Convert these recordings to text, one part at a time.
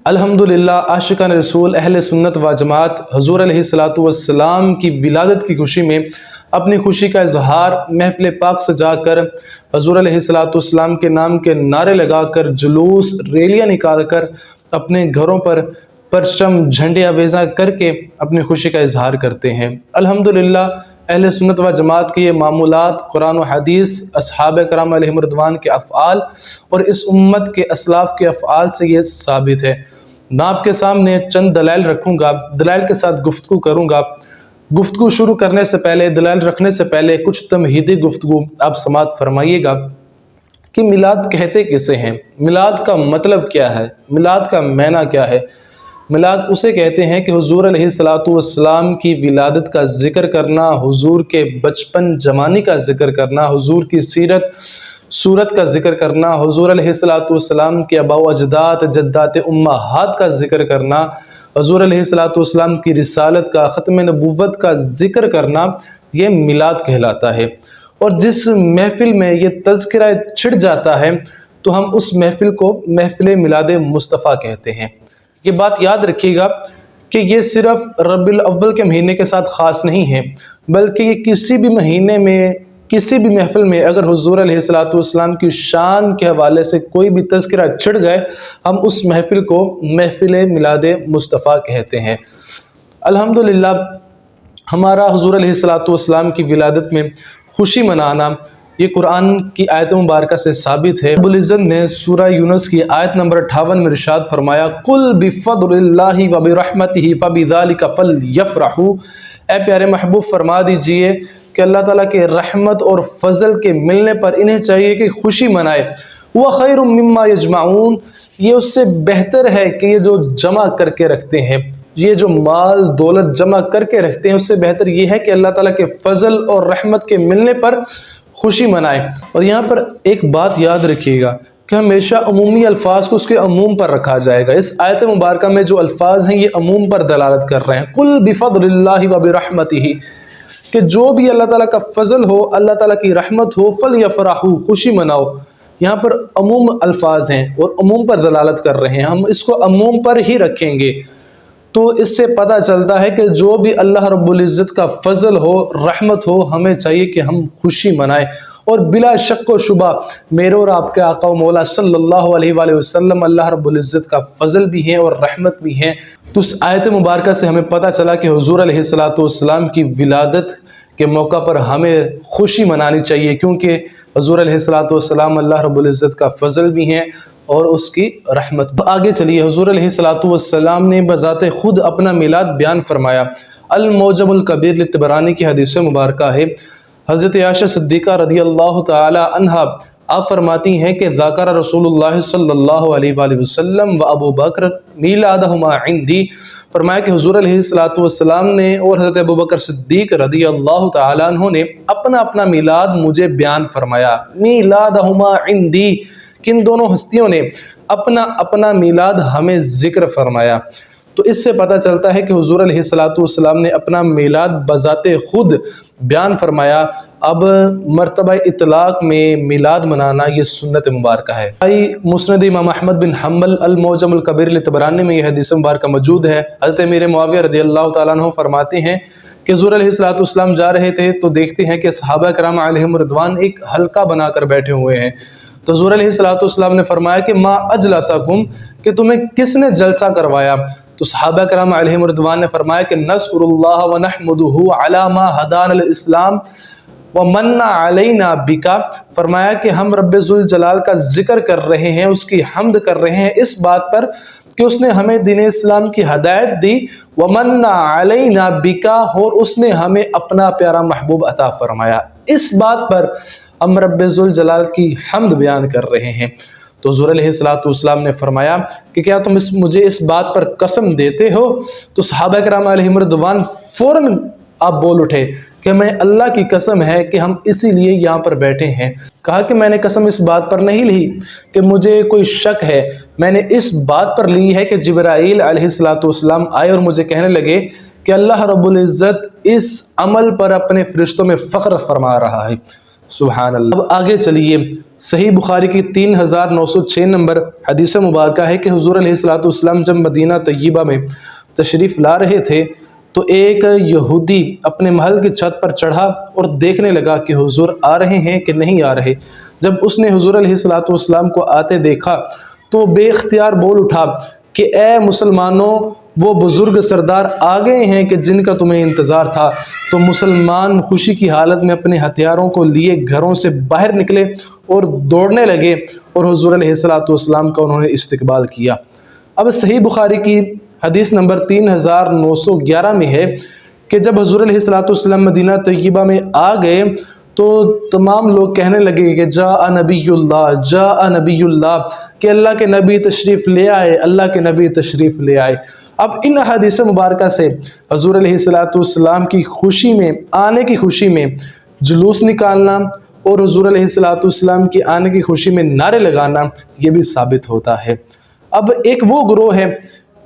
अल्हम्दुलिल्लाह आशिकान रसूल अहले सुन्नत व जमात हुजूर अलैहिस्सलातु वस्सलाम की विलादत की खुशी में अपनी खुशी का इजहार महफिल पाक से जाकर हुजूर अलैहिस्सलातु वस्सलाम के नाम के नारे लगाकर जुलूस रैलियाँ निकालकर अपने घरों पर परचम झंडे अवेज़ा करके अपनी खुशी का इजहार करते हैं। अल्हम्दुलिल्लाह अहले सुन्नत व जमात के ये मामूलात कुरान व हदीस असहाब कराम अलैहिम रिदवान के अफ़आल और इस उम्मत के असलाफ़ के अफ़आल से ये साबित है। मैं आपके सामने चंद दलाइल रखूँगा, दलाइल के साथ गुफ्तगू करूँगा। गुफ्तगू शुरू करने से पहले, दलाइल रखने से पहले कुछ तमहीदी गुफ्तगू आप समात फरमाइएगा कि मिलाद कहते किसे हैं, मिलाद का मतलब क्या है, मिलाद का मायना क्या है। मिलाद उसे कहते हैं कि हुजूर अलैहिस्सलातु वस्सलाम की विलादत का ज़िक्र करना, हुजूर के बचपन जवानी का ज़िक्र करना, हुजूर की सीरत सूरत का ज़िक्र करना, हुजूर अलैहिस्सलातु वस्सलाम के आबा व अजदाद जद्दात उम्माहात का ज़िक्र करना, हुजूर अलैहिस्सलातु वस्सलाम की रिसालत का, ख़त्म नबुव्वत का ज़िक्र करना, ये मिलाद कहलाता है। और जिस महफ़िल में ये तज़किरा छिड़ जाता है तो हम उस महफ़िल को महफ़िल मिलाद मुस्तफ़ा कहते हैं। ये बात याद रखिएगा कि ये सिर्फ़ रबीउल अव्वल के महीने के साथ ख़ास नहीं है, बल्कि ये किसी भी महीने में, किसी भी महफ़िल में अगर हुजूर अलैहिस्सलातु वस्सलाम की शान के हवाले से कोई भी तज़किरा छिड़ जाए, हम उस महफ़िल को महफ़िल मिलाद मुस्तफ़ा कहते हैं। अल्हम्दुलिल्लाह हमारा हुजूर अलैहिस्सलातु वस्सलाम की विलादत में खुशी मनाना ये कुरान की आयत मुबारक से साबित है। रब्बुल इज़्ज़त ने सूरह यूनुस की आयत नंबर 58 में इरशाद फरमाया, कुल बिफ़द्लिल्लाहि व बिरहमतिहि फबिज़ालिका फ़लयफ़रहू। ए प्यारे महबूब फरमा दीजिए कि अल्लाह ताला के रहमत और फ़ज़ल के मिलने पर इन्हें चाहिए कि खुशी मनाए। व खैरुम मिम्मा यजमाऊन, ये उससे बेहतर है कि ये जो जमा करके रखते हैं, ये जो माल दौलत जमा करके रखते हैं, उससे बेहतर ये है कि अल्लाह ताला के फ़ज़ल और रहमत के मिलने पर खुशी मनाए। और यहाँ पर एक बात याद रखिएगा कि हमेशा अमूमी अल्फाज को उसके अमूम पर रखा जाएगा। इस आयत मुबारक में जो अल्फाज हैं ये अमूम पर दलालत कर रहे हैं। कुल बिफ़द्लिल्लाहि व बिरहमतिहि, कि जो भी अल्लाह ताला का फ़ज़ल हो, अल्लाह ताला की रहमत हो, फ़लयफ़रहू, खुशी मनाओ। यहाँ पर अमूम अल्फाज हैं और अमूम पर दलालत कर रहे हैं, हम इसको अमूम पर ही रखेंगे। तो इससे पता चलता है कि जो भी अल्लाह रब्बुल इज़्ज़त का फ़ज़ल हो, रहमत हो, हमें चाहिए कि हम खुशी मनाएं। और बिला शक व शुबा मेरे और आपके आका व मौला सल्लल्लाहु अलैहि वसल्लम अल्लाह रब्बुल इज़्ज़त का फ़ज़ल भी हैं और रहमत भी हैं। तो उस आयत मुबारक से हमें पता चला कि हुजूर अलैहिस्सलातु वस्सलाम की विलादत के मौका पर हमें खुशी मनानी चाहिए, क्योंकि हुजूर अलैहिस्सलातु वस्सलाम अल्लाह रब्बुल इज़्ज़त का फ़ज़ल भी हैं और उसकी रहमत। आगे चलिए, हुजूर अलैहिस्सलातु वस्सलाम ने बज़ाते खुद अपना मिलाद बयान फरमाया। अल मौजमुल कबीर लितबरानी की हदीस मुबारक है, हज़रत आयशा सिद्दीक़ा रज़ियल्लाहु तआला अन्हा आप फरमाती हैं कि ज़ाकर रसूलुल्लाह सल्लल्लाहु अलैहि वसल्लम व अबू बकर मीलादहुमा इंदी, फरमाया कि हुजूर अलैहिस्सलातु वस्सलाम ने और हज़रत अबू बकर सिद्दीक़ रज़ियल्लाहु तआला अन्हु ने अपना अपना मिलाद मुझे बयान फरमाया। मीलादहुमा इंदी, किन दोनों हस्तियों ने अपना अपना मिलाद हमें ज़िक्र फरमाया। तो इससे पता चलता है कि हुजूर अलैहिस्सलातु वस्सलाम ने अपना मिलाद बज़ाते खुद बयान फरमाया। अब मर्तबा इतलाक़ में मिलाद मनाना ये सुन्नत मुबारक है। भाई मुस्नद इमाम अहमद बिन हम्बल अल मौजमुल कबीर लितबरानी में यह हदीस मुबारक मौजूद है। हज़रत अमीर मुआविया रज़ियल्लाहु तआला अन्हु फरमाते हैं कि हुजूर अलैहिस्सलातु वस्सलाम जा रहे थे तो देखते हैं कि सहाबा कराम अलैहिम रिदवान एक हल्का बनाकर बैठे हुए हैं। तो हुजूर अलैहिस्सलातु वस्सलाम ने फरमाया कि मा अजलसकुम, कि तुम्हें किसने जलसा करवाया। तो सहाबा कराम अलैहिम रिदवान ने फरमाया कि नस्कुरुल्लाह व नहमदुहु अला मा हदानल इस्लाम व मन्ना अलैना बिका, फरमाया कि हम रब्बुल जलाल का जिक्र कर रहे हैं, उसकी हम्द कर रहे हैं इस बात पर कि उसने हमें दीन इस्लाम की हदायत दी, व मन्ना अलैना बिका, और उसने हमें अपना प्यारा महबूब अता फरमाया। इस बात पर हम रब्बुल जलाल की हम्द बयान कर रहे हैं। तो हुजूर अलैहिस्सलातु वस्सलाम ने फरमाया कि क्या तुम मुझे इस बात पर कसम देते हो। तो सहाबा किराम अलैहिम रिदवान फ़ौरन आप बोल उठे कि मैं अल्लाह की कसम है कि हम इसीलिए यहाँ पर बैठे हैं। कहा कि मैंने कसम इस बात पर नहीं ली कि मुझे कोई शक है, मैंने इस बात पर ली है कि जिब्राईल अलैहिस्सलातु वस्सलाम आए और मुझे कहने लगे कि अल्लाह रब्बुल इज़्ज़त इस अमल पर अपने फरिश्तों में फ़ख्र फरमा रहा है। سبحان اللہ۔ اب آگے چلیے، صحیح بخاری کی 3906 نمبر حدیث مبارکہ ہے کہ حضور علیہ السلام جب مدینہ طیبہ میں تشریف لا رہے تھے تو ایک یہودی اپنے محل کی چھت پر چڑھا اور دیکھنے لگا کہ حضور آ رہے ہیں کہ نہیں آ رہے۔ جب اس نے حضور علیہ السلام کو آتے دیکھا تو بے اختیار بول اٹھا کہ اے مسلمانوں، وہ بزرگ سردار آ گئے ہیں کہ جن کا تمہیں انتظار تھا۔ تو مسلمان خوشی کی حالت میں اپنے ہتھیاروں کو لیے گھروں سے باہر نکلے اور دوڑنے لگے اور حضور علیہ السلام کا انہوں نے استقبال کیا۔ اب صحیح بخاری کی حدیث نمبر 3911 میں ہے کہ جب حضور علیہ السلام مدینہ طیبہ میں آ گئے تو تمام لوگ کہنے لگے کہ جاء نبی اللہ، جاء نبی اللہ، کہ اللہ کے نبی تشریف لے آئے، اللہ کے نبی تشریف لے آئے۔ اب ان احادیث مبارکہ سے حضور علیہ السلام کی خوشی میں، آنے کی خوشی میں جلوس نکالنا اور حضور علیہ السلام کی آنے کی خوشی میں نعرے لگانا یہ بھی ثابت ہوتا ہے۔ اب ایک وہ گروہ ہے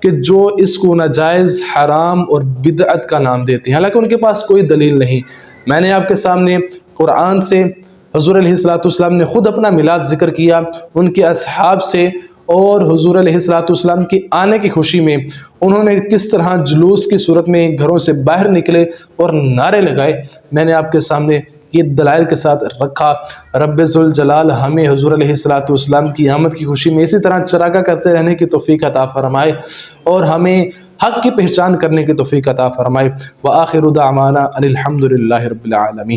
کہ جو اس کو ناجائز، حرام اور بدعت کا نام دیتے ہیں، حالانکہ ان کے پاس کوئی دلیل نہیں۔ میں نے آپ کے سامنے قرآن سے حضور علیہ السلام نے خود اپنا میلاد ذکر کیا، ان کے اصحاب سے، اور حضور علیہ السلام کی آنے کی خوشی میں انہوں نے کس طرح جلوس کی صورت میں گھروں سے باہر نکلے اور نعرے لگائے، میں نے آپ کے سامنے یہ دلائل کے ساتھ رکھا۔ رب ذوالجلال ہمیں حضور علیہ السلام کی آمد کی خوشی میں اسی طرح چراغاں کرتے رہنے کی توفیق عطا فرمائے اور ہمیں حق کی پہچان کرنے کی توفیق عطا فرمائے۔ وآخر دعوانا ان الحمد للہ رب العالمین۔